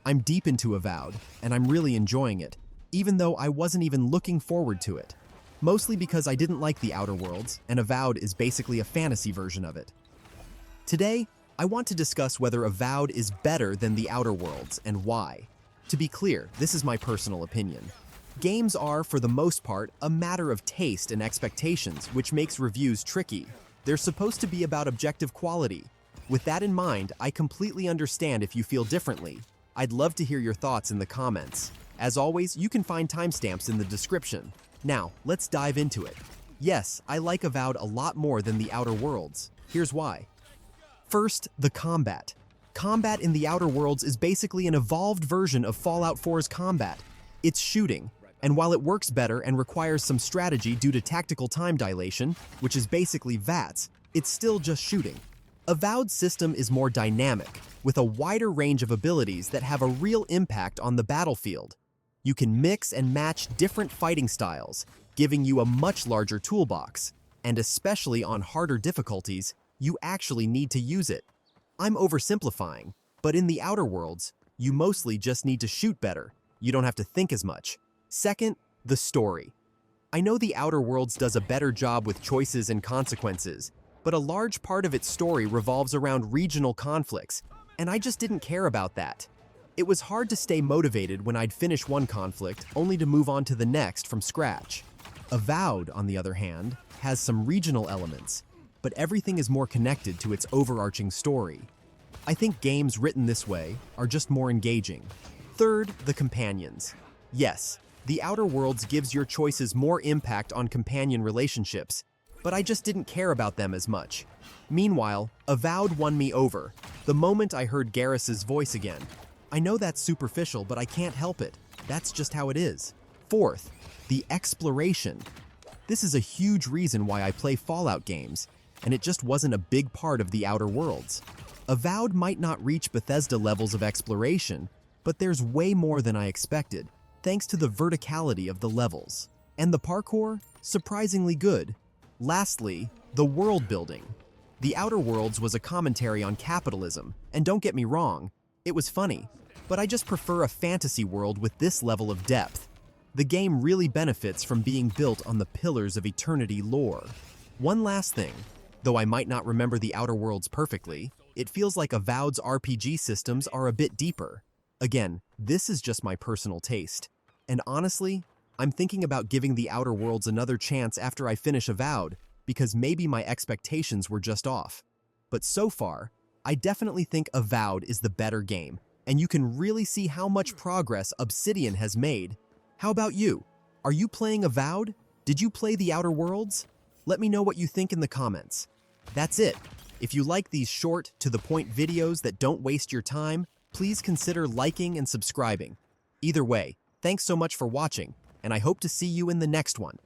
I'm deep into Avowed, and I'm really enjoying it, even though I wasn't even looking forward to it. Mostly because I didn't like the Outer Worlds, and Avowed is basically a fantasy version of it. Today, I want to discuss whether Avowed is better than the Outer Worlds and why. To be clear, this is my personal opinion. Games are, for the most part, a matter of taste and expectations, which makes reviews tricky. They're supposed to be about objective quality. With that in mind, I completely understand if you feel differently. I'd love to hear your thoughts in the comments. As always, you can find timestamps in the description. Now, let's dive into it. Yes, I like Avowed a lot more than the Outer Worlds. Here's why. First, the combat. Combat in the Outer Worlds is basically an evolved version of Fallout 4's combat. It's shooting, and while it works better and requires some strategy due to tactical time dilation, which is basically VATS, it's still just shooting. Avowed's system is more dynamic, with a wider range of abilities that have a real impact on the battlefield. You can mix and match different fighting styles, giving you a much larger toolbox, and especially on harder difficulties, you actually need to use it. I'm oversimplifying, but in the Outer Worlds, you mostly just need to shoot better. You don't have to think as much. Second, the story. I know the Outer Worlds does a better job with choices and consequences, but a large part of its story revolves around regional conflicts, and I just didn't care about that. It was hard to stay motivated when I'd finish one conflict, only to move on to the next from scratch. Avowed, on the other hand, has some regional elements, but everything is more connected to its overarching story. I think games written this way are just more engaging. Third, the companions. Yes, the Outer Worlds gives your choices more impact on companion relationships, but I just didn't care about them as much. Meanwhile, Avowed won me over, the moment I heard Garrus's voice again. I know that's superficial, but I can't help it. That's just how it is. Fourth, the exploration. This is a huge reason why I play Fallout games, and it just wasn't a big part of the Outer Worlds. Avowed might not reach Bethesda levels of exploration, but there's way more than I expected, thanks to the verticality of the levels. And the parkour? Surprisingly good. Lastly, the world building. The Outer Worlds was a commentary on capitalism, and don't get me wrong, it was funny, but I just prefer a fantasy world with this level of depth. The game really benefits from being built on the pillars of eternity lore. One last thing, though I might not remember the Outer Worlds perfectly, it feels like Avowed's RPG systems are a bit deeper. Again, this is just my personal taste. And honestly, I'm thinking about giving the Outer Worlds another chance after I finish Avowed, because maybe my expectations were just off. But so far, I definitely think Avowed is the better game, and you can really see how much progress Obsidian has made. How about you? Are you playing Avowed? Did you play the Outer Worlds? Let me know what you think in the comments. That's it. If you like these short, to-the-point videos that don't waste your time, please consider liking and subscribing. Either way, thanks so much for watching, and I hope to see you in the next one.